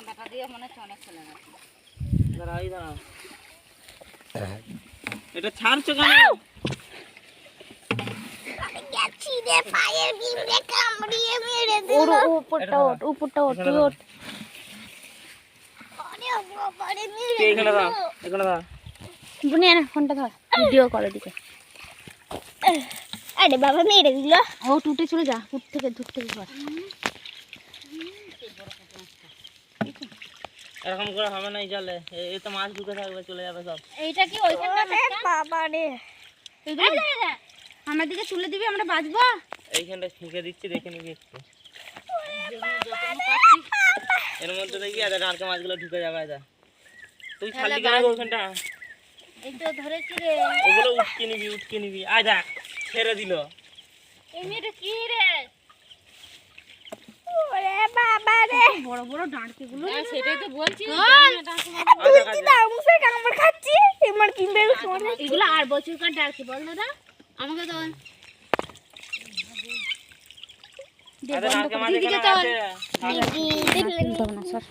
ব্যাটা দিয়ে মনে হচ্ছে অনেক চলে গেছে। দাঁড়াই দাঁড়া, এটা ছাড়ছো কেন? উপরটা ওঠ, উপরটা ওঠ, তুই ওঠ। এখানে দাও, এখানে দাও। বুনি আনা ফোনটা ধর, ভিডিও কল দিকে। আরে বাবা মেরে দিল। ও টুটে চলে যা, উঠ থেকে ধর থেকে ধর। এরকম করে হবে না, জালে এই তো মাছ ঢুকে থাকবে, চলে যাবে সব। এইটা কি ওইখানটা বাবা রে, আমার দিকে তুলে দিবি, আমরা বাঁচবো। এইখানটা ছিঁকে দিচ্ছি, দেখে নিবি একটু। এর মধ্যে দেখবি আর আরকে মাছগুলো ঢুকে যাবে। তুই খালি কেন ওখানটা? এই তো ধরেছি রে। ওগুলো উঠকে নিবি, উঠকে নিবি। আয় দেখ, ছেড়ে দিল। এই মেয়েটা কি রে? ওরে বাবা রে, বড় বড় ডাঁড়কিগুলো। হ্যাঁ সেটাই তো বলছি। তুই দাও মুসে কামড় খাচ্ছি। এমন কিনবে এগুলো 8 বছরকার ডাঁড়কি বল দাদা। আমাকে দাও। আরে আরকে মাছ এখানে আছে। দিদি দেখলে না স্যার।